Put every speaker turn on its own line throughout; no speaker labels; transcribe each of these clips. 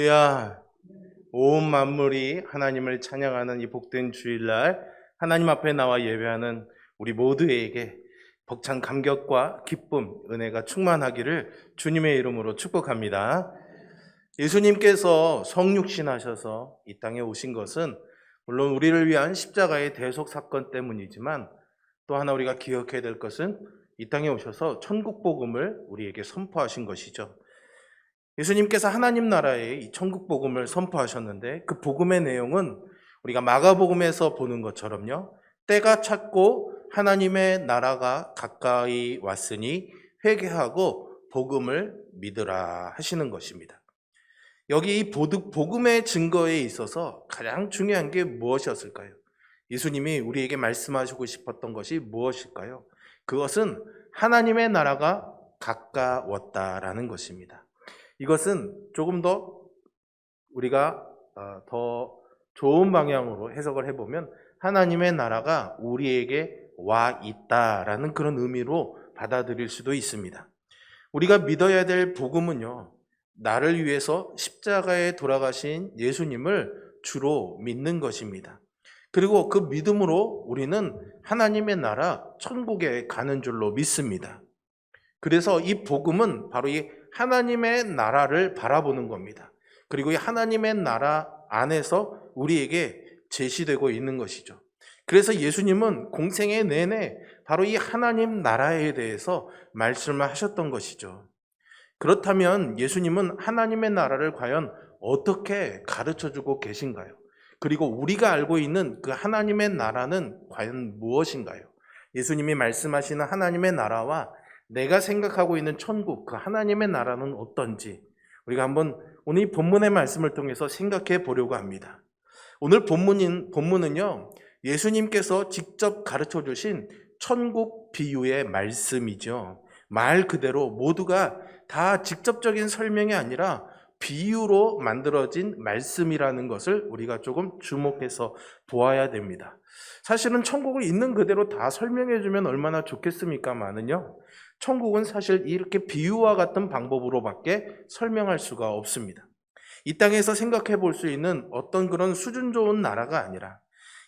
할렐루야. 온 만물이 하나님을 찬양하는 이 복된 주일날 하나님 앞에 나와 예배하는 우리 모두에게 벅찬 감격과 기쁨, 은혜가 충만하기를 주님의 이름으로 축복합니다. 예수님께서 성육신 하셔서 이 땅에 오신 것은 물론 우리를 위한 십자가의 대속 사건 때문이지만 또 하나 우리가 기억해야 될 것은 이 땅에 오셔서 천국 복음을 우리에게 선포하신 것이죠. 예수님께서 하나님 나라의 이 천국 복음을 선포하셨는데 그 복음의 내용은 우리가 마가복음에서 보는 것처럼요, 때가 찼고 하나님의 나라가 가까이 왔으니 회개하고 복음을 믿으라 하시는 것입니다. 여기 이 복음의 증거에 있어서 가장 중요한 게 무엇이었을까요? 예수님이 우리에게 말씀하시고 싶었던 것이 무엇일까요? 그것은 하나님의 나라가 가까웠다라는 것입니다. 이것은 조금 더 우리가 더 좋은 방향으로 해석을 해보면 하나님의 나라가 우리에게 와 있다라는 그런 의미로 받아들일 수도 있습니다. 우리가 믿어야 될 복음은요, 나를 위해서 십자가에 돌아가신 예수님을 주로 믿는 것입니다. 그리고 그 믿음으로 우리는 하나님의 나라 천국에 가는 줄로 믿습니다. 그래서 이 복음은 바로 이 하나님의 나라를 바라보는 겁니다. 그리고 이 하나님의 나라 안에서 우리에게 제시되고 있는 것이죠. 그래서 예수님은 공생애 내내 바로 이 하나님 나라에 대해서 말씀을 하셨던 것이죠. 그렇다면 예수님은 하나님의 나라를 과연 어떻게 가르쳐주고 계신가요? 그리고 우리가 알고 있는 그 하나님의 나라는 과연 무엇인가요? 예수님이 말씀하시는 하나님의 나라와 내가 생각하고 있는 천국, 그 하나님의 나라는 어떤지 우리가 한번 오늘 이 본문의 말씀을 통해서 생각해 보려고 합니다. 오늘 본문은요, 예수님께서 직접 가르쳐 주신 천국 비유의 말씀이죠. 말 그대로 모두가 다 직접적인 설명이 아니라 비유로 만들어진 말씀이라는 것을 우리가 조금 주목해서 보아야 됩니다. 사실은 천국을 있는 그대로 다 설명해 주면 얼마나 좋겠습니까만은요, 천국은 사실 이렇게 비유와 같은 방법으로밖에 설명할 수가 없습니다. 이 땅에서 생각해 볼 수 있는 어떤 그런 수준 좋은 나라가 아니라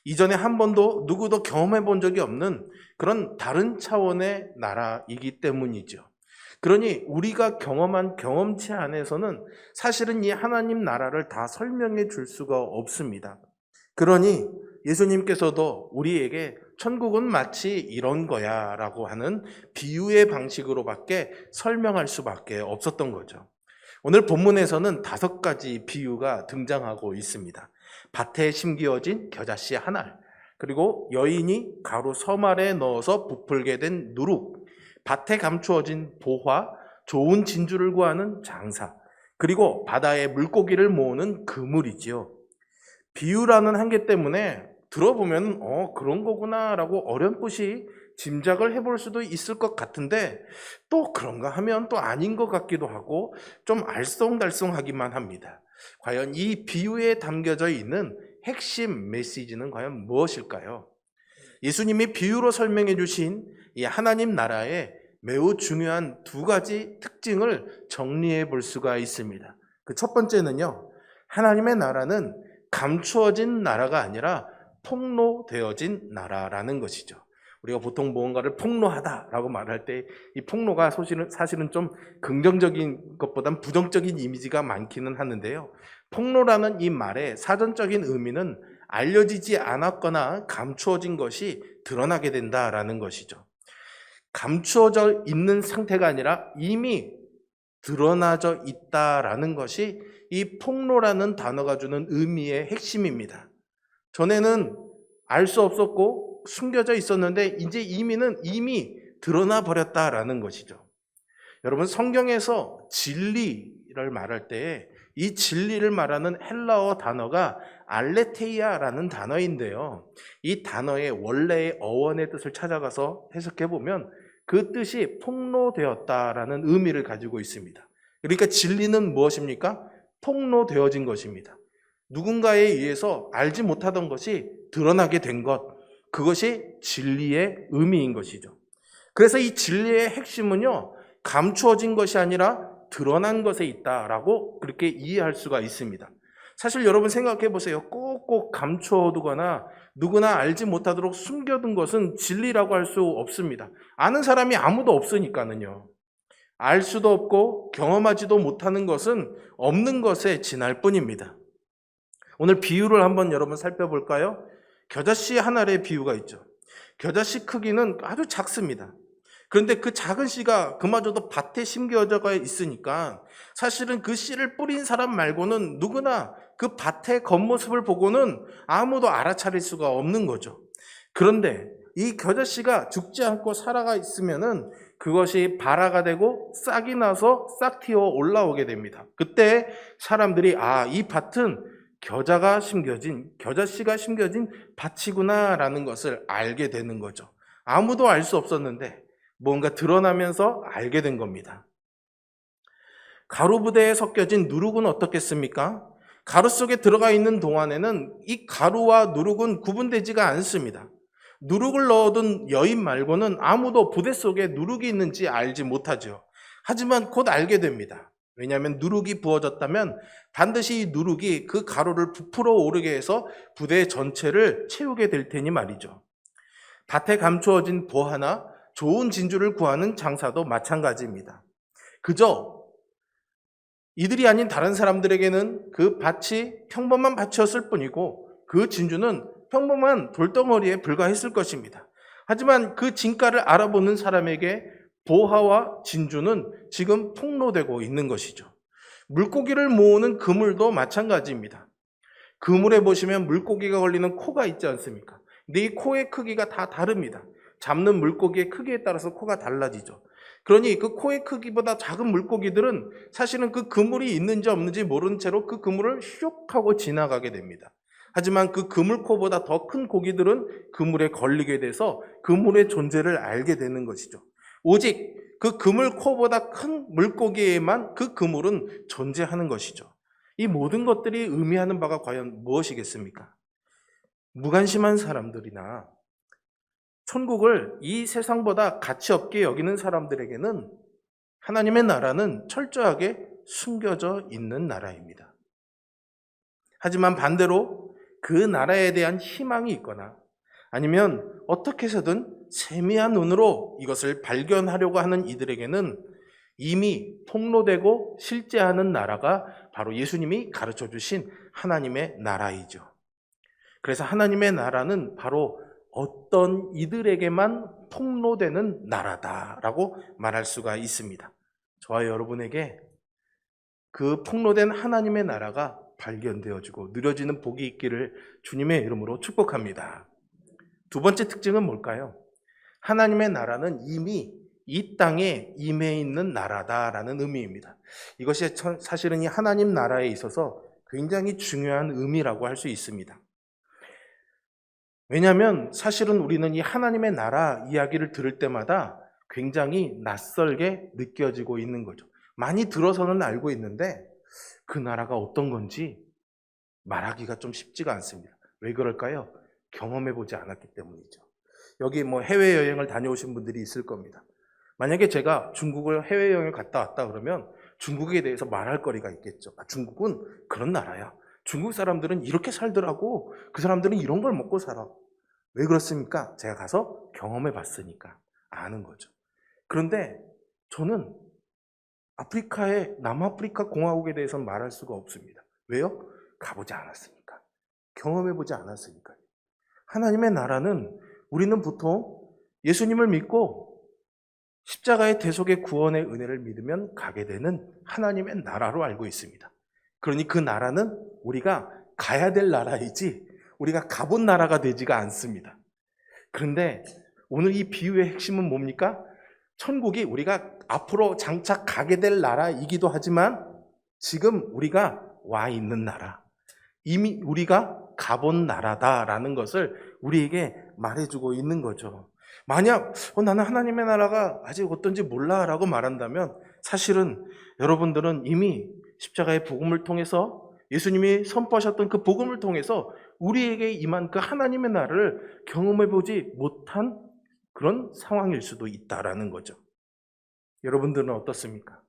이전에 한 번도 누구도 경험해 본 적이 없는 그런 다른 차원의 나라이기 때문이죠. 그러니 우리가 경험한 경험치 안에서는 사실은 이 하나님 나라를 다 설명해 줄 수가 없습니다. 그러니 예수님께서도 우리에게 천국은 마치 이런 거야 라고 하는 비유의 방식으로밖에 설명할 수밖에 없었던 거죠. 오늘 본문에서는 5가지 비유가 등장하고 있습니다. 밭에 심기어진 겨자씨 한 알, 그리고 여인이 가루 섬알에 넣어서 부풀게 된 누룩, 밭에 감추어진 보화, 좋은 진주를 구하는 장사, 그리고 바다에 물고기를 모으는 그물이지요. 비유라는 한계 때문에 들어보면 그런 거구나 라고 어렴풋이 짐작을 해볼 수도 있을 것 같은데 또 그런가 하면 또 아닌 것 같기도 하고 좀 알쏭달쏭하기만 합니다. 과연 이 비유에 담겨져 있는 핵심 메시지는 과연 무엇일까요? 예수님이 비유로 설명해 주신 이 하나님 나라의 매우 중요한 2가지 특징을 정리해 볼 수가 있습니다. 그 첫 번째는요, 하나님의 나라는 감추어진 나라가 아니라 폭로되어진 나라라는 것이죠. 우리가 보통 무언가를 폭로하다라고 말할 때 이 폭로가 사실은 좀 긍정적인 것보단 부정적인 이미지가 많기는 하는데요. 폭로라는 이 말의 사전적인 의미는 알려지지 않았거나 감추어진 것이 드러나게 된다라는 것이죠. 감추어져 있는 상태가 아니라 이미 드러나져 있다라는 것이 이 폭로라는 단어가 주는 의미의 핵심입니다. 전에는 알 수 없었고 숨겨져 있었는데 이제 이미 드러나 버렸다라는 것이죠. 여러분, 성경에서 진리를 말할 때 이 진리를 말하는 헬라어 단어가 알레테이아라는 단어인데요. 이 단어의 원래의 어원의 뜻을 찾아가서 해석해 보면 그 뜻이 폭로되었다라는 의미를 가지고 있습니다. 그러니까 진리는 무엇입니까? 폭로되어진 것입니다. 누군가에 의해서 알지 못하던 것이 드러나게 된 것, 그것이 진리의 의미인 것이죠. 그래서 이 진리의 핵심은요, 감추어진 것이 아니라 드러난 것에 있다라고 그렇게 이해할 수가 있습니다. 사실 여러분 생각해 보세요. 꼭꼭 감춰두거나 누구나 알지 못하도록 숨겨둔 것은 진리라고 할 수 없습니다. 아는 사람이 아무도 없으니까는요. 알 수도 없고 경험하지도 못하는 것은 없는 것에 지날 뿐입니다. 오늘 비유를 한번 여러분 살펴볼까요? 겨자씨 한 알의 비유가 있죠. 겨자씨 크기는 아주 작습니다. 그런데 그 작은 씨가 그마저도 밭에 심겨져 있으니까 사실은 그 씨를 뿌린 사람 말고는 누구나 그 밭의 겉모습을 보고는 아무도 알아차릴 수가 없는 거죠. 그런데 이 겨자씨가 죽지 않고 살아가 있으면은 그것이 발화가 되고 싹이 나서 싹 튀어 올라오게 됩니다. 그때 사람들이 이 밭은 겨자씨가 심겨진 밭이구나라는 것을 알게 되는 거죠. 아무도 알 수 없었는데 뭔가 드러나면서 알게 된 겁니다. 가루 부대에 섞여진 누룩은 어떻겠습니까? 가루 속에 들어가 있는 동안에는 이 가루와 누룩은 구분되지가 않습니다. 누룩을 넣어둔 여인 말고는 아무도 부대 속에 누룩이 있는지 알지 못하죠. 하지만 곧 알게 됩니다. 왜냐하면 누룩이 부어졌다면 반드시 이 누룩이 그 가루를 부풀어 오르게 해서 부대 전체를 채우게 될 테니 말이죠. 밭에 감추어진 보화나 좋은 진주를 구하는 장사도 마찬가지입니다. 그저 이들이 아닌 다른 사람들에게는 그 밭이 평범한 밭이었을 뿐이고 그 진주는 평범한 돌덩어리에 불과했을 것입니다. 하지만 그 진가를 알아보는 사람에게 보화와 진주는 지금 폭로되고 있는 것이죠. 물고기를 모으는 그물도 마찬가지입니다. 그물에 보시면 물고기가 걸리는 코가 있지 않습니까? 근데 이 코의 크기가 다 다릅니다. 잡는 물고기의 크기에 따라서 코가 달라지죠. 그러니 그 코의 크기보다 작은 물고기들은 사실은 그 그물이 있는지 없는지 모르는 채로 그 그물을 슉 하고 지나가게 됩니다. 하지만 그 그물코보다 더 큰 고기들은 그물에 걸리게 돼서 그물의 존재를 알게 되는 것이죠. 오직 그 그물코보다 큰 물고기에만 그 그물은 존재하는 것이죠. 이 모든 것들이 의미하는 바가 과연 무엇이겠습니까? 무관심한 사람들이나 천국을 이 세상보다 가치 없게 여기는 사람들에게는 하나님의 나라는 철저하게 숨겨져 있는 나라입니다. 하지만 반대로 그 나라에 대한 희망이 있거나 아니면 어떻게 해서든 세미한 눈으로 이것을 발견하려고 하는 이들에게는 이미 폭로되고 실제하는 나라가 바로 예수님이 가르쳐 주신 하나님의 나라이죠. 그래서 하나님의 나라는 바로 어떤 이들에게만 폭로되는 나라다라고 말할 수가 있습니다. 저와 여러분에게 그 폭로된 하나님의 나라가 발견되어지고 누려지는 복이 있기를 주님의 이름으로 축복합니다. 두 번째 특징은 뭘까요? 하나님의 나라는 이미 이 땅에 임해 있는 나라다라는 의미입니다. 이것이 사실은 이 하나님 나라에 있어서 굉장히 중요한 의미라고 할 수 있습니다. 왜냐하면 사실은 우리는 이 하나님의 나라 이야기를 들을 때마다 굉장히 낯설게 느껴지고 있는 거죠. 많이 들어서는 알고 있는데 그 나라가 어떤 건지 말하기가 좀 쉽지가 않습니다. 왜 그럴까요? 경험해보지 않았기 때문이죠. 여기 해외여행을 다녀오신 분들이 있을 겁니다. 만약에 제가 중국을 해외여행을 갔다 왔다 그러면 중국에 대해서 말할 거리가 있겠죠. 중국은 그런 나라야. 중국 사람들은 이렇게 살더라고. 그 사람들은 이런 걸 먹고 살아. 왜 그렇습니까? 제가 가서 경험해 봤으니까 아는 거죠. 그런데 저는 아프리카의 남아프리카 공화국에 대해서는 말할 수가 없습니다. 왜요? 가보지 않았으니까. 경험해 보지 않았으니까요. 하나님의 나라는 우리는 보통 예수님을 믿고 십자가의 대속의 구원의 은혜를 믿으면 가게 되는 하나님의 나라로 알고 있습니다. 그러니 그 나라는 우리가 가야 될 나라이지 우리가 가본 나라가 되지가 않습니다. 그런데 오늘 이 비유의 핵심은 뭡니까? 천국이 우리가 앞으로 장차 가게 될 나라이기도 하지만 지금 우리가 와 있는 나라, 이미 우리가 가본 나라다라는 것을 우리에게 말해주고 있는 거죠. 만약 나는 하나님의 나라가 아직 어떤지 몰라라고 말한다면 사실은 여러분들은 이미 십자가의 복음을 통해서 예수님이 선포하셨던 그 복음을 통해서 우리에게 임한 그 하나님의 나라를 경험해보지 못한 그런 상황일 수도 있다라는 거죠. 여러분들은 어떻습니까?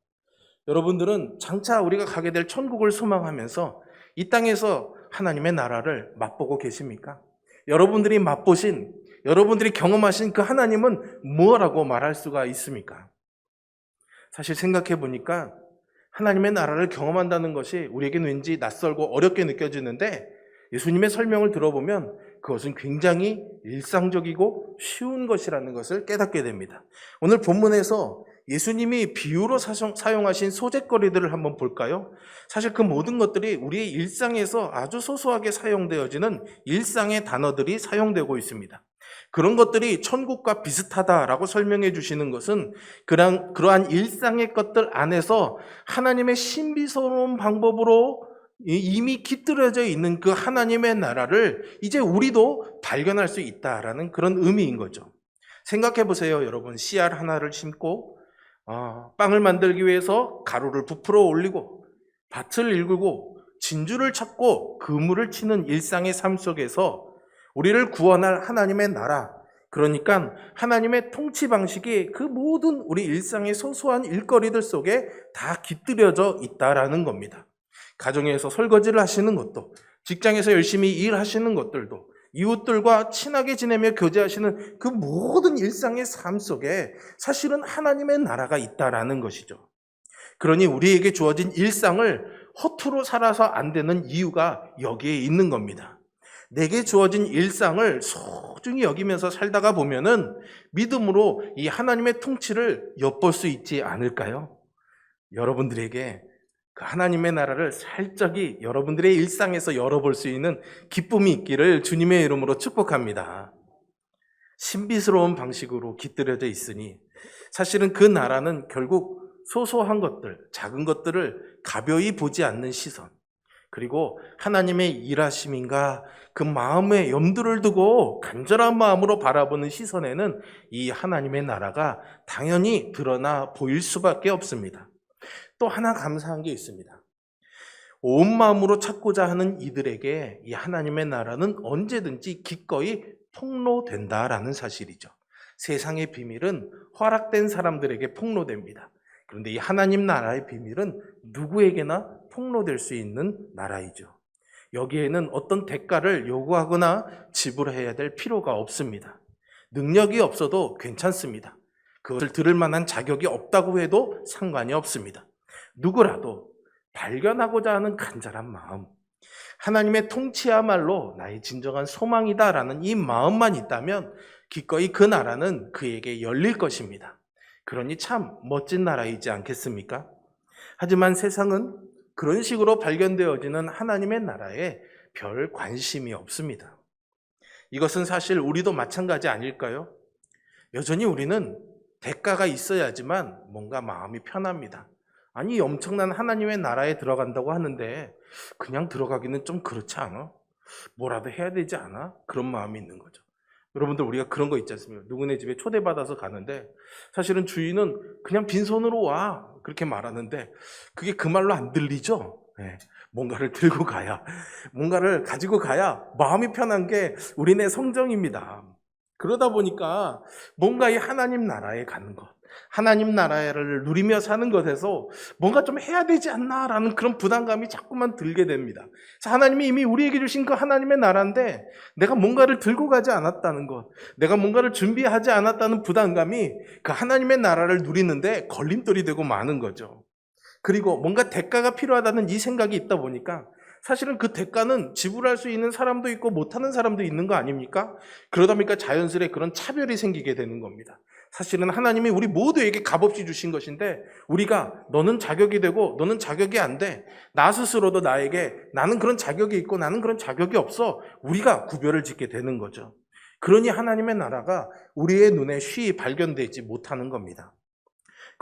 여러분들은 장차 우리가 가게 될 천국을 소망하면서 이 땅에서 하나님의 나라를 맛보고 계십니까? 여러분들이 맛보신, 여러분들이 경험하신 그 하나님은 뭐라고 말할 수가 있습니까? 사실 생각해 보니까 하나님의 나라를 경험한다는 것이 우리에게는 왠지 낯설고 어렵게 느껴지는데, 예수님의 설명을 들어보면 그것은 굉장히 일상적이고 쉬운 것이라는 것을 깨닫게 됩니다. 오늘 본문에서 예수님이 비유로 사용하신 소재거리들을 한번 볼까요? 사실 그 모든 것들이 우리의 일상에서 아주 소소하게 사용되어지는 일상의 단어들이 사용되고 있습니다. 그런 것들이 천국과 비슷하다라고 설명해 주시는 것은 그러한 일상의 것들 안에서 하나님의 신비스러운 방법으로 이미 깃들여져 있는 그 하나님의 나라를 이제 우리도 발견할 수 있다라는 그런 의미인 거죠. 생각해 보세요, 여러분. 씨알 하나를 심고 빵을 만들기 위해서 가루를 부풀어 올리고 밭을 일구고 진주를 찾고 그물을 치는 일상의 삶 속에서 우리를 구원할 하나님의 나라, 그러니까 하나님의 통치 방식이 그 모든 우리 일상의 소소한 일거리들 속에 다 깃들여져 있다라는 겁니다. 가정에서 설거지를 하시는 것도, 직장에서 열심히 일하시는 것들도, 이웃들과 친하게 지내며 교제하시는 그 모든 일상의 삶 속에 사실은 하나님의 나라가 있다라는 것이죠. 그러니 우리에게 주어진 일상을 허투루 살아서 안 되는 이유가 여기에 있는 겁니다. 내게 주어진 일상을 소중히 여기면서 살다가 보면은 믿음으로 이 하나님의 통치를 엿볼 수 있지 않을까요? 여러분들에게 그 하나님의 나라를 살짝이 여러분들의 일상에서 열어볼 수 있는 기쁨이 있기를 주님의 이름으로 축복합니다. 신비스러운 방식으로 깃들여져 있으니 사실은 그 나라는 결국 소소한 것들, 작은 것들을 가벼이 보지 않는 시선, 그리고 하나님의 일하심인가 그 마음에 염두를 두고 간절한 마음으로 바라보는 시선에는 이 하나님의 나라가 당연히 드러나 보일 수밖에 없습니다. 또 하나 감사한 게 있습니다. 온 마음으로 찾고자 하는 이들에게 이 하나님의 나라는 언제든지 기꺼이 폭로된다라는 사실이죠. 세상의 비밀은 허락된 사람들에게 폭로됩니다. 그런데 이 하나님 나라의 비밀은 누구에게나 폭로될 수 있는 나라이죠. 여기에는 어떤 대가를 요구하거나 지불해야 될 필요가 없습니다. 능력이 없어도 괜찮습니다. 그것을 들을 만한 자격이 없다고 해도 상관이 없습니다. 누구라도 발견하고자 하는 간절한 마음, 하나님의 통치야말로 나의 진정한 소망이다라는 이 마음만 있다면 기꺼이 그 나라는 그에게 열릴 것입니다. 그러니 참 멋진 나라이지 않겠습니까? 하지만 세상은 그런 식으로 발견되어지는 하나님의 나라에 별 관심이 없습니다. 이것은 사실 우리도 마찬가지 아닐까요? 여전히 우리는 대가가 있어야지만 뭔가 마음이 편합니다. 아니, 엄청난 하나님의 나라에 들어간다고 하는데 그냥 들어가기는 좀 그렇지 않아? 뭐라도 해야 되지 않아? 그런 마음이 있는 거죠. 여러분들, 우리가 그런 거 있지 않습니까? 누구네 집에 초대받아서 가는데 사실은 주인은 그냥 빈손으로 와 그렇게 말하는데 그게 그 말로 안 들리죠? 네. 뭔가를 들고 가야, 뭔가를 가지고 가야 마음이 편한 게 우리네 성정입니다. 그러다 보니까 뭔가 이 하나님 나라에 가는 것, 하나님 나라를 누리며 사는 것에서 뭔가 좀 해야 되지 않나라는 그런 부담감이 자꾸만 들게 됩니다. 하나님이 이미 우리에게 주신 그 하나님의 나라인데 내가 뭔가를 들고 가지 않았다는 것, 내가 뭔가를 준비하지 않았다는 부담감이 그 하나님의 나라를 누리는데 걸림돌이 되고 마는 거죠. 그리고 뭔가 대가가 필요하다는 이 생각이 있다 보니까 사실은 그 대가는 지불할 수 있는 사람도 있고 못하는 사람도 있는 거 아닙니까? 그러다 보니까 자연스레 그런 차별이 생기게 되는 겁니다. 사실은 하나님이 우리 모두에게 값없이 주신 것인데 우리가 너는 자격이 되고 너는 자격이 안 돼, 나 스스로도 나에게 나는 그런 자격이 있고 나는 그런 자격이 없어, 우리가 구별을 짓게 되는 거죠. 그러니 하나님의 나라가 우리의 눈에 쉬이 발견되지 못하는 겁니다.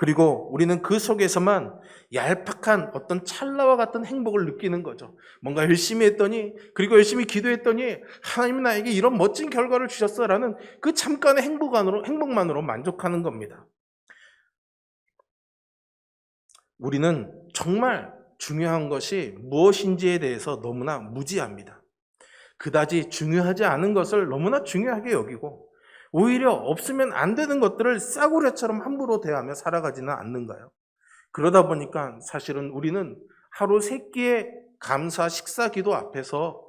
그리고 우리는 그 속에서만 얄팍한 어떤 찰나와 같은 행복을 느끼는 거죠. 뭔가 열심히 했더니, 그리고 열심히 기도했더니 하나님이 나에게 이런 멋진 결과를 주셨어라는 그 잠깐의 행복만으로 만족하는 겁니다. 우리는 정말 중요한 것이 무엇인지에 대해서 너무나 무지합니다. 그다지 중요하지 않은 것을 너무나 중요하게 여기고 오히려 없으면 안 되는 것들을 싸구려처럼 함부로 대하며 살아가지는 않는가요? 그러다 보니까 사실은 우리는 하루 3끼의 감사 식사 기도 앞에서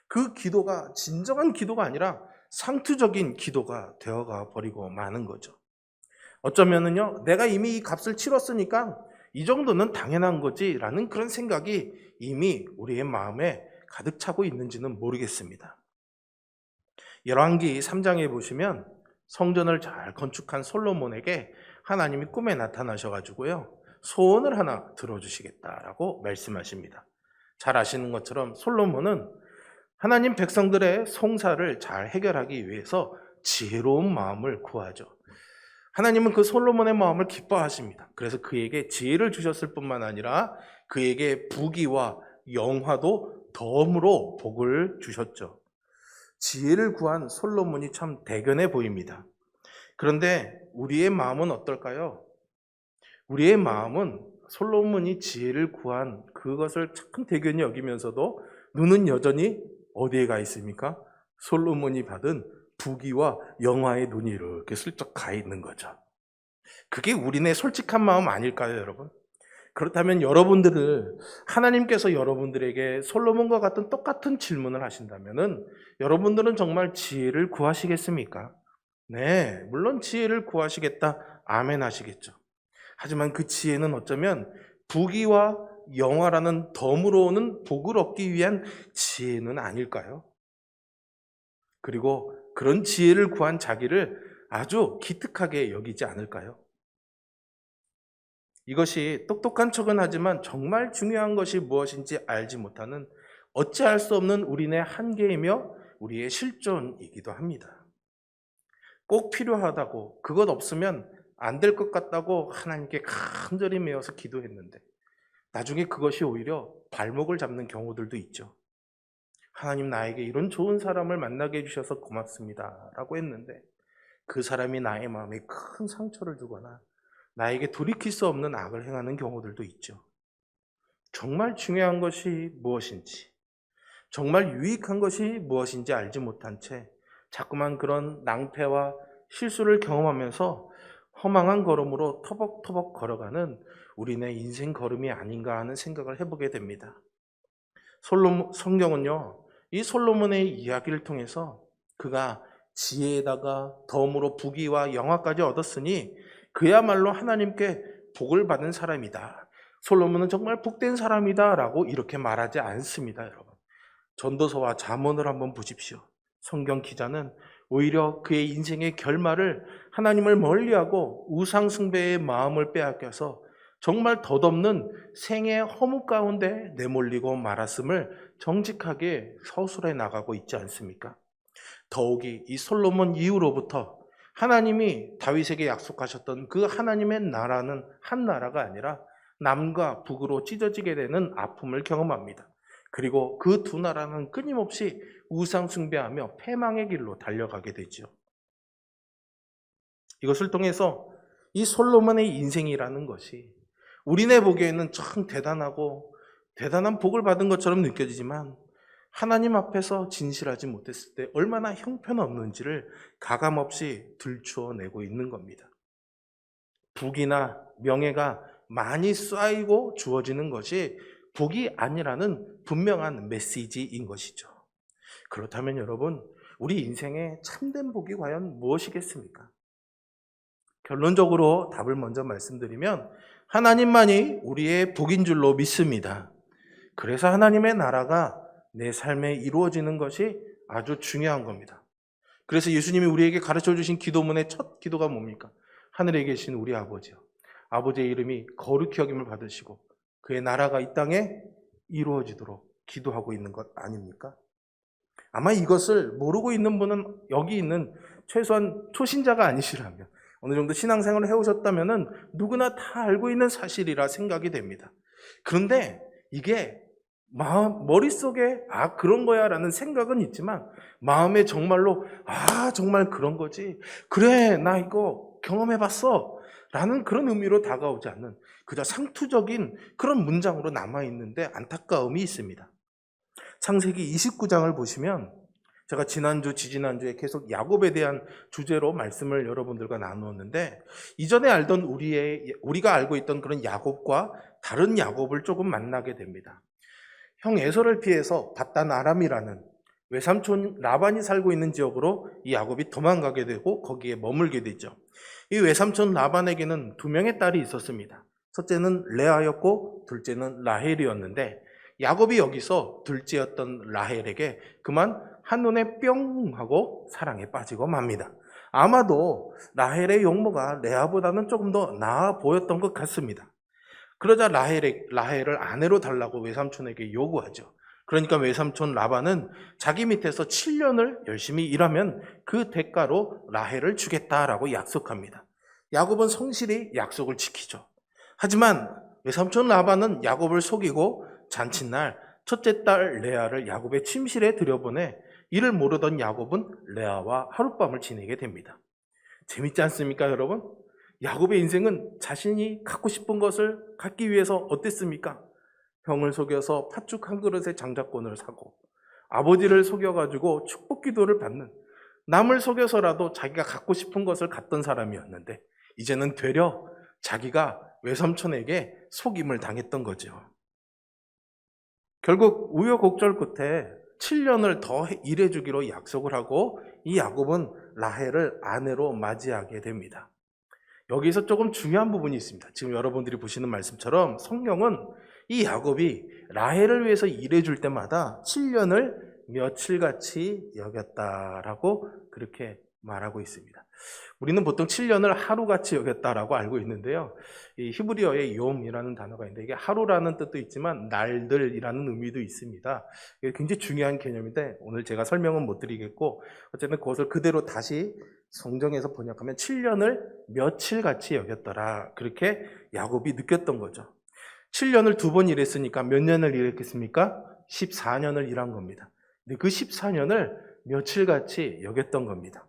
그 기도가 진정한 기도가 아니라 상투적인 기도가 되어가 버리고 마는 거죠. 어쩌면은요, 내가 이미 이 값을 치렀으니까 이 정도는 당연한 거지라는 그런 생각이 이미 우리의 마음에 가득 차고 있는지는 모르겠습니다. 열왕기 3장에 보시면 성전을 잘 건축한 솔로몬에게 하나님이 꿈에 나타나셔가지고요, 소원을 하나 들어주시겠다라고 말씀하십니다. 잘 아시는 것처럼 솔로몬은 하나님 백성들의 송사를 잘 해결하기 위해서 지혜로운 마음을 구하죠. 하나님은 그 솔로몬의 마음을 기뻐하십니다. 그래서 그에게 지혜를 주셨을 뿐만 아니라 그에게 부귀와 영화도 덤으로 복을 주셨죠. 지혜를 구한 솔로몬이 참 대견해 보입니다. 그런데 우리의 마음은 어떨까요? 우리의 마음은 솔로몬이 지혜를 구한 그것을 참 대견히 여기면서도 눈은 여전히 어디에 가 있습니까? 솔로몬이 받은 부귀와 영화의 눈이 이렇게 슬쩍 가 있는 거죠. 그게 우리네 솔직한 마음 아닐까요, 여러분? 그렇다면 여러분들을, 하나님께서 여러분들에게 솔로몬과 같은 똑같은 질문을 하신다면은 여러분들은 정말 지혜를 구하시겠습니까? 네, 물론 지혜를 구하시겠다, 아멘 하시겠죠. 하지만 그 지혜는 어쩌면 부귀와 영화라는 덤으로 오는 복을 얻기 위한 지혜는 아닐까요? 그리고 그런 지혜를 구한 자기를 아주 기특하게 여기지 않을까요? 이것이 똑똑한 척은 하지만 정말 중요한 것이 무엇인지 알지 못하는 어찌할 수 없는 우리네 한계이며 우리의 실존이기도 합니다. 꼭 필요하다고, 그것 없으면 안 될 것 같다고 하나님께 간절히 매어서 기도했는데 나중에 그것이 오히려 발목을 잡는 경우들도 있죠. 하나님, 나에게 이런 좋은 사람을 만나게 해주셔서 고맙습니다 라고 했는데 그 사람이 나의 마음에 큰 상처를 주거나 나에게 돌이킬 수 없는 악을 행하는 경우들도 있죠. 정말 중요한 것이 무엇인지, 정말 유익한 것이 무엇인지 알지 못한 채 자꾸만 그런 낭패와 실수를 경험하면서 허망한 걸음으로 터벅터벅 걸어가는 우리네 인생 걸음이 아닌가 하는 생각을 해보게 됩니다. 성경은요, 이 솔로몬의 이야기를 통해서 그가 지혜에다가 덤으로 부귀와 영화까지 얻었으니 그야말로 하나님께 복을 받은 사람이다, 솔로몬은 정말 복된 사람이다 라고 이렇게 말하지 않습니다. 여러분, 전도서와 잠언을 한번 보십시오. 성경 기자는 오히려 그의 인생의 결말을 하나님을 멀리하고 우상 숭배의 마음을 빼앗겨서 정말 덧없는 생의 허무 가운데 내몰리고 말았음을 정직하게 서술해 나가고 있지 않습니까? 더욱이 이 솔로몬 이후로부터 하나님이 다윗에게 약속하셨던 그 하나님의 나라는 한 나라가 아니라 남과 북으로 찢어지게 되는 아픔을 경험합니다. 그리고 그 두 나라는 끊임없이 우상 숭배하며 패망의 길로 달려가게 되죠. 이것을 통해서 이 솔로몬의 인생이라는 것이 우리네 보기에는 참 대단하고 대단한 복을 받은 것처럼 느껴지지만 하나님 앞에서 진실하지 못했을 때 얼마나 형편없는지를 가감없이 들추어내고 있는 겁니다. 부귀나 명예가 많이 쌓이고 주어지는 것이 복이 아니라는 분명한 메시지인 것이죠. 그렇다면 여러분, 우리 인생의 참된 복이 과연 무엇이겠습니까? 결론적으로 답을 먼저 말씀드리면 하나님만이 우리의 복인 줄로 믿습니다. 그래서 하나님의 나라가 내 삶에 이루어지는 것이 아주 중요한 겁니다. 그래서 예수님이 우리에게 가르쳐 주신 기도문의 첫 기도가 뭡니까? 하늘에 계신 우리 아버지요, 아버지의 이름이 거룩히 여김을 받으시고 그의 나라가 이 땅에 이루어지도록 기도하고 있는 것 아닙니까? 아마 이것을 모르고 있는 분은 여기 있는 최소한 초신자가 아니시라면, 어느 정도 신앙생활을 해오셨다면 누구나 다 알고 있는 사실이라 생각이 됩니다. 그런데 이게 머릿속에 그런 거야 라는 생각은 있지만 마음에 정말로 정말 그런 거지, 그래 나 이거 경험해봤어 라는 그런 의미로 다가오지 않는 그저 상투적인 그런 문장으로 남아있는데 안타까움이 있습니다. 창세기 29장을 보시면 제가 지난주, 지지난주에 계속 야곱에 대한 주제로 말씀을 여러분들과 나누었는데, 이전에 알던 우리가 알고 있던 그런 야곱과 다른 야곱을 조금 만나게 됩니다. 형 에서를 피해서 바단 아람이라는 외삼촌 라반이 살고 있는 지역으로 이 야곱이 도망가게 되고 거기에 머물게 되죠. 이 외삼촌 라반에게는 2명의 딸이 있었습니다. 첫째는 레아였고 둘째는 라헬이었는데, 야곱이 여기서 둘째였던 라헬에게 그만 한눈에 뿅 하고 사랑에 빠지고 맙니다. 아마도 라헬의 용모가 레아보다는 조금 더 나아 보였던 것 같습니다. 그러자 라헬을 아내로 달라고 외삼촌에게 요구하죠. 그러니까 외삼촌 라반은 자기 밑에서 7년을 열심히 일하면 그 대가로 라헬을 주겠다라고 약속합니다. 야곱은 성실히 약속을 지키죠. 하지만 외삼촌 라반은 야곱을 속이고 잔칫날 첫째 딸 레아를 야곱의 침실에 들여보내 이를 모르던 야곱은 레아와 하룻밤을 지내게 됩니다. 재밌지 않습니까, 여러분? 야곱의 인생은 자신이 갖고 싶은 것을 갖기 위해서 어땠습니까? 형을 속여서 팥죽 한 그릇에 장자권을 사고, 아버지를 속여가지고 축복 기도를 받는, 남을 속여서라도 자기가 갖고 싶은 것을 갖던 사람이었는데 이제는 되려 자기가 외삼촌에게 속임을 당했던 거죠. 결국 우여곡절 끝에 7년을 더 일해주기로 약속을 하고 이 야곱은 라헬을 아내로 맞이하게 됩니다. 여기서 조금 중요한 부분이 있습니다. 지금 여러분들이 보시는 말씀처럼 성경은 이 야곱이 라헬을 위해서 일해줄 때마다 7년을 며칠같이 여겼다라고 그렇게 말하고 있습니다. 우리는 보통 7년을 하루같이 여겼다라고 알고 있는데요. 이 히브리어의 욤이라는 단어가 있는데 이게 하루라는 뜻도 있지만 날들이라는 의미도 있습니다. 이게 굉장히 중요한 개념인데 오늘 제가 설명은 못 드리겠고 어쨌든 그것을 그대로 다시 성경에서 번역하면 7년을 며칠같이 여겼더라. 그렇게 야곱이 느꼈던 거죠. 7년을 2번 일했으니까 몇 년을 일했겠습니까? 14년을 일한 겁니다. 근데 그 14년을 며칠같이 여겼던 겁니다.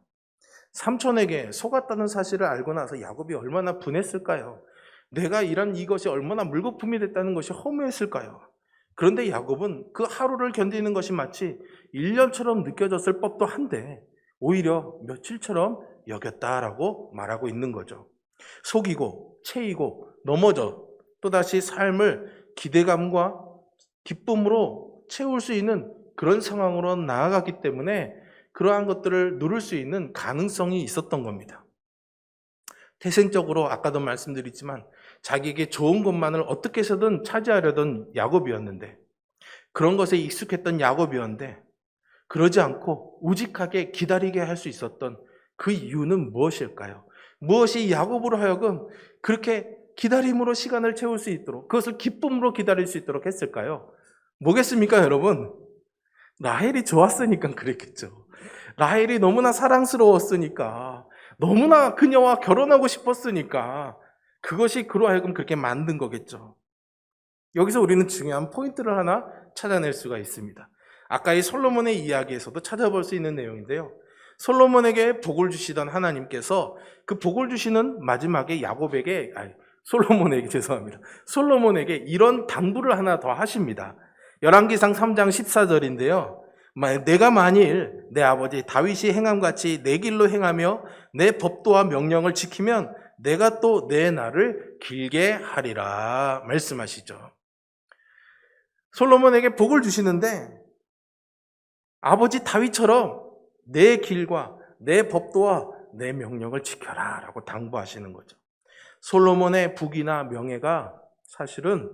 삼촌에게 속았다는 사실을 알고 나서 야곱이 얼마나 분했을까요? 내가 일한 이것이 얼마나 물거품이 됐다는 것이 허무했을까요? 그런데 야곱은 그 하루를 견디는 것이 마치 1년처럼 느껴졌을 법도 한데 오히려 며칠처럼 여겼다라고 말하고 있는 거죠. 속이고 채이고 넘어져 또다시 삶을 기대감과 기쁨으로 채울 수 있는 그런 상황으로 나아갔기 때문에 그러한 것들을 누릴 수 있는 가능성이 있었던 겁니다. 태생적으로 아까도 말씀드렸지만 자기에게 좋은 것만을 어떻게 해서든 차지하려던 야곱이었는데 그런 것에 익숙했던 야곱이었는데 그러지 않고 우직하게 기다리게 할 수 있었던 그 이유는 무엇일까요? 무엇이 야곱으로 하여금 그렇게 기다림으로 시간을 채울 수 있도록 그것을 기쁨으로 기다릴 수 있도록 했을까요? 뭐겠습니까, 여러분? 라헬이 좋았으니까 그랬겠죠. 라헬이 너무나 사랑스러웠으니까, 너무나 그녀와 결혼하고 싶었으니까 그것이 그로 하여금 그렇게 만든 거겠죠. 여기서 우리는 중요한 포인트를 하나 찾아낼 수가 있습니다. 아까 이 솔로몬의 이야기에서도 찾아볼 수 있는 내용인데요. 솔로몬에게 복을 주시던 하나님께서 그 복을 주시는 마지막에 솔로몬에게 이런 당부를 하나 더 하십니다. 열왕기상 3장 14절인데요. 내가 만일 내 아버지 다윗이 행함같이 내 길로 행하며 내 법도와 명령을 지키면 내가 또 내 날을 길게 하리라 말씀하시죠. 솔로몬에게 복을 주시는데 아버지 다윗처럼 내 길과 내 법도와 내 명령을 지켜라 라고 당부하시는 거죠. 솔로몬의 부귀나 명예가 사실은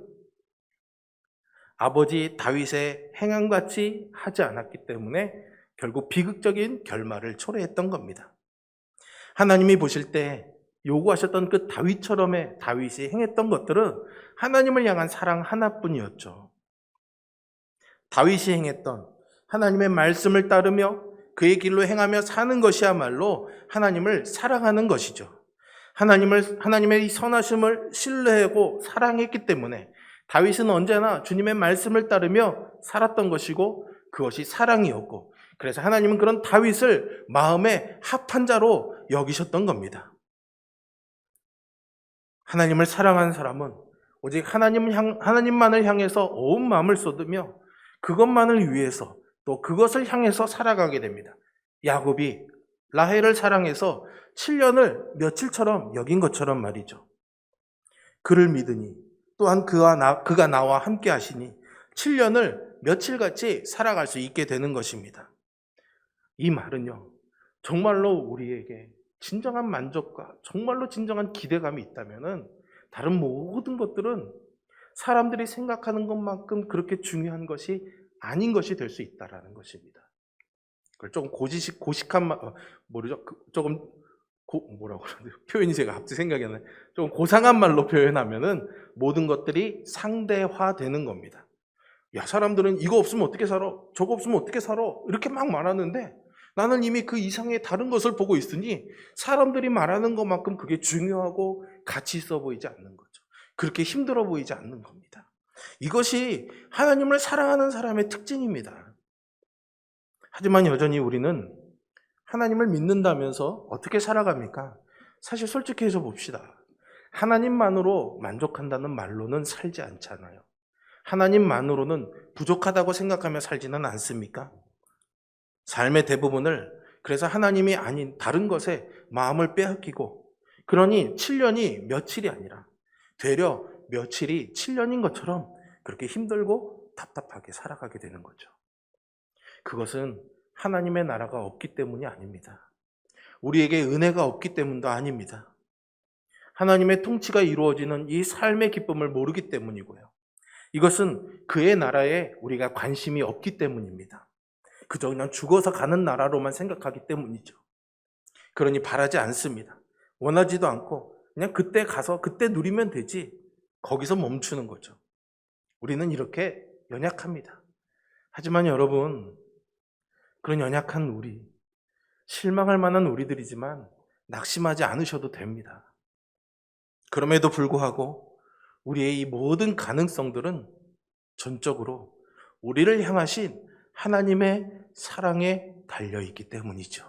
아버지 다윗의 행함같이 하지 않았기 때문에 결국 비극적인 결말을 초래했던 겁니다. 하나님이 보실 때 요구하셨던 그 다윗처럼의 다윗이 행했던 것들은 하나님을 향한 사랑 하나뿐이었죠. 다윗이 행했던 하나님의 말씀을 따르며 그의 길로 행하며 사는 것이야말로 하나님을 사랑하는 것이죠. 하나님의 이 선하심을 신뢰하고 사랑했기 때문에 다윗은 언제나 주님의 말씀을 따르며 살았던 것이고 그것이 사랑이었고 그래서 하나님은 그런 다윗을 마음에 합한 자로 여기셨던 겁니다. 하나님을 사랑하는 사람은 오직 하나님만을 향해서 온 마음을 쏟으며 그것만을 위해서 또 그것을 향해서 살아가게 됩니다. 야곱이 라헬을 사랑해서 7년을 며칠처럼 여긴 것처럼 말이죠. 그를 믿으니 또한 그가 나와 함께 하시니 7년을 며칠같이 살아갈 수 있게 되는 것입니다. 이 말은요, 정말로 우리에게 진정한 만족과 정말로 진정한 기대감이 있다면은 다른 모든 것들은 사람들이 생각하는 것만큼 그렇게 중요한 것이 아닌 것이 될 수 있다라는 것입니다. 그걸 조금 고식한 말, 모르죠? 조금 뭐라고 그러는데 표현이 제가 갑자기 생각이 안 나요. 조금 고상한 말로 표현하면은 모든 것들이 상대화되는 겁니다. 야, 사람들은 이거 없으면 어떻게 살아? 저거 없으면 어떻게 살아? 이렇게 막 말하는데 나는 이미 그 이상의 다른 것을 보고 있으니 사람들이 말하는 것만큼 그게 중요하고 가치 있어 보이지 않는 거죠. 그렇게 힘들어 보이지 않는 겁니다. 이것이 하나님을 사랑하는 사람의 특징입니다. 하지만 여전히 우리는 하나님을 믿는다면서 어떻게 살아갑니까? 사실 솔직히 해서 봅시다. 하나님만으로 만족한다는 말로는 살지 않잖아요. 하나님만으로는 부족하다고 생각하며 살지는 않습니까? 삶의 대부분을 그래서 하나님이 아닌 다른 것에 마음을 빼앗기고, 그러니 7년이 며칠이 아니라 되려 며칠이 7년인 것처럼 그렇게 힘들고 답답하게 살아가게 되는 거죠. 그것은 하나님의 나라가 없기 때문이 아닙니다. 우리에게 은혜가 없기 때문도 아닙니다. 하나님의 통치가 이루어지는 이 삶의 기쁨을 모르기 때문이고요. 이것은 그의 나라에 우리가 관심이 없기 때문입니다. 그저 그냥 죽어서 가는 나라로만 생각하기 때문이죠. 그러니 바라지 않습니다. 원하지도 않고 그냥 그때 가서 그때 누리면 되지, 거기서 멈추는 거죠. 우리는 이렇게 연약합니다. 하지만 여러분, 그런 연약한 우리, 실망할 만한 우리들이지만 낙심하지 않으셔도 됩니다. 그럼에도 불구하고 우리의 이 모든 가능성들은 전적으로 우리를 향하신 하나님의 사랑에 달려있기 때문이죠.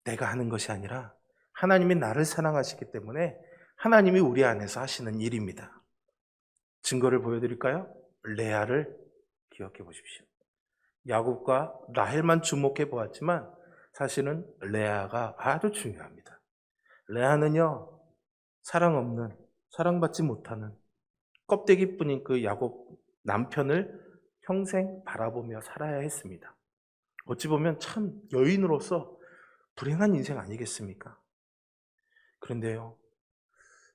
내가 하는 것이 아니라 하나님이 나를 사랑하시기 때문에 하나님이 우리 안에서 하시는 일입니다. 증거를 보여드릴까요? 레아를 기억해 보십시오. 야곱과 라헬만 주목해 보았지만 사실은 레아가 아주 중요합니다. 레아는요, 사랑 없는, 사랑받지 못하는 껍데기뿐인 그 야곱 남편을 평생 바라보며 살아야 했습니다. 어찌 보면 참 여인으로서 불행한 인생 아니겠습니까? 그런데요,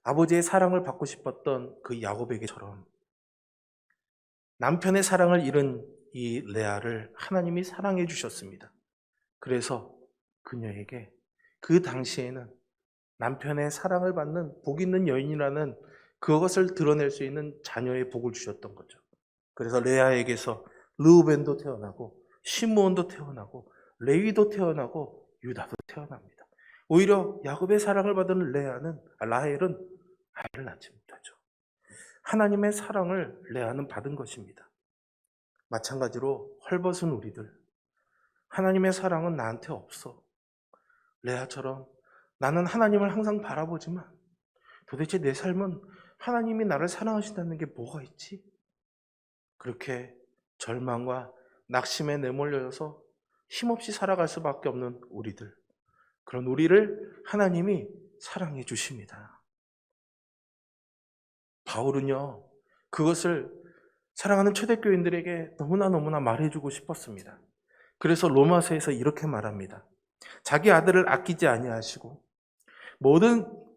아버지의 사랑을 받고 싶었던 그 야곱에게처럼 남편의 사랑을 잃은 이 레아를 하나님이 사랑해 주셨습니다. 그래서 그녀에게 그 당시에는 남편의 사랑을 받는 복 있는 여인이라는 그것을 드러낼 수 있는 자녀의 복을 주셨던 거죠. 그래서 레아에게서 르우벤도 태어나고 시므온도 태어나고 레위도 태어나고 유다도 태어납니다. 오히려 야곱의 사랑을 받은 라헬은 아이를 낳지 못하죠. 하나님의 사랑을 레아는 받은 것입니다. 마찬가지로 헐벗은 우리들, 하나님의 사랑은 나한테 없어. 레아처럼 나는 하나님을 항상 바라보지만 도대체 내 삶은 하나님이 나를 사랑하신다는 게 뭐가 있지? 그렇게 절망과 낙심에 내몰려서 힘없이 살아갈 수밖에 없는 우리들, 그런 우리를 하나님이 사랑해 주십니다. 바울은요, 그것을 사랑하는 초대교인들에게 너무나 말해주고 싶었습니다. 그래서 로마서에서 이렇게 말합니다. 자기 아들을 아끼지 아니하시고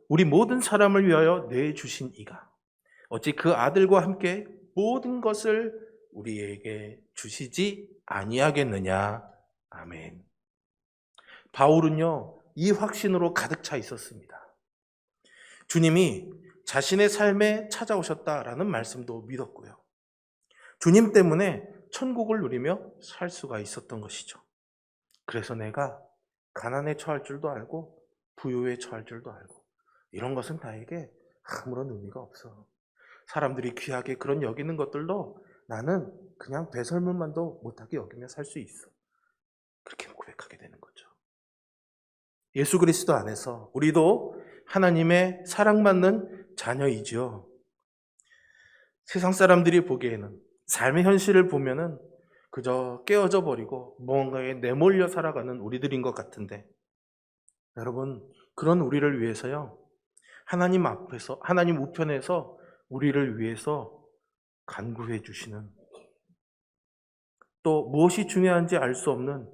우리 모든 사람을 위하여 내주신 이가 어찌 그 아들과 함께 모든 것을 우리에게 주시지 아니하겠느냐. 아멘. 바울은요, 이 확신으로 가득 차 있었습니다. 주님이 자신의 삶에 찾아오셨다라는 말씀도 믿었고요. 주님 때문에 천국을 누리며 살 수가 있었던 것이죠. 그래서 내가 가난에 처할 줄도 알고 부유에 처할 줄도 알고 이런 것은 나에게 아무런 의미가 없어. 사람들이 귀하게 그런 여기는 것들도 나는 그냥 배설물만도 못하게 여기며 살 수 있어. 그렇게 고백하게 되는 거죠. 예수 그리스도 안에서 우리도 하나님의 사랑받는 자녀이죠. 세상 사람들이 보기에는 삶의 현실을 보면은 그저 깨어져 버리고 무언가에 내몰려 살아가는 우리들인 것 같은데, 여러분, 그런 우리를 위해서요, 하나님 앞에서, 하나님 우편에서 우리를 위해서 간구해 주시는, 또 무엇이 중요한지 알 수 없는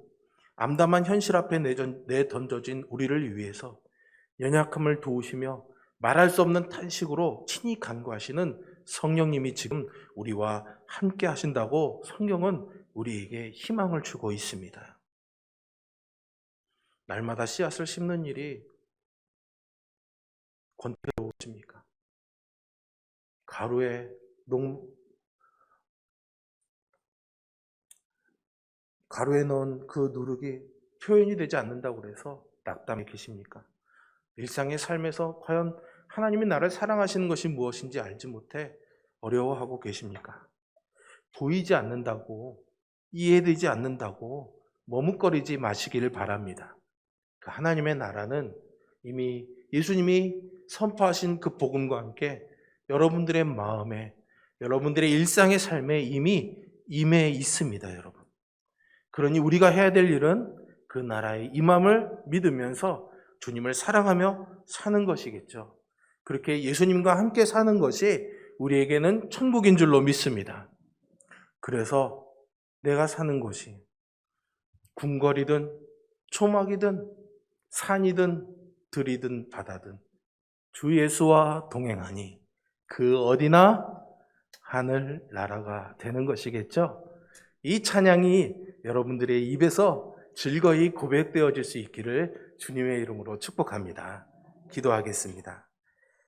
암담한 현실 앞에 내던져진 우리를 위해서 연약함을 도우시며 말할 수 없는 탄식으로 친히 간구하시는 성령님이 지금 우리와 함께 하신다고 성경은 우리에게 희망을 주고 있습니다. 날마다 씨앗을 심는 일이 권태로우십니까? 가루에 넣은 그 누룩이 표현이 되지 않는다고 해서 낙담해 계십니까? 일상의 삶에서 과연 하나님이 나를 사랑하시는 것이 무엇인지 알지 못해 어려워하고 계십니까? 보이지 않는다고, 이해되지 않는다고 머뭇거리지 마시기를 바랍니다. 그 하나님의 나라는 이미 예수님이 선포하신 그 복음과 함께 여러분들의 마음에, 여러분들의 일상의 삶에 이미 임해 있습니다, 여러분. 그러니 우리가 해야 될 일은 그 나라의 임함을 믿으면서 주님을 사랑하며 사는 것이겠죠. 그렇게 예수님과 함께 사는 것이 우리에게는 천국인 줄로 믿습니다. 그래서 내가 사는 곳이 궁궐이든 초막이든 산이든 들이든 바다든 주 예수와 동행하니 그 어디나 하늘 나라가 되는 것이겠죠. 이 찬양이 여러분들의 입에서 즐거이 고백되어질 수 있기를 주님의 이름으로 축복합니다. 기도하겠습니다.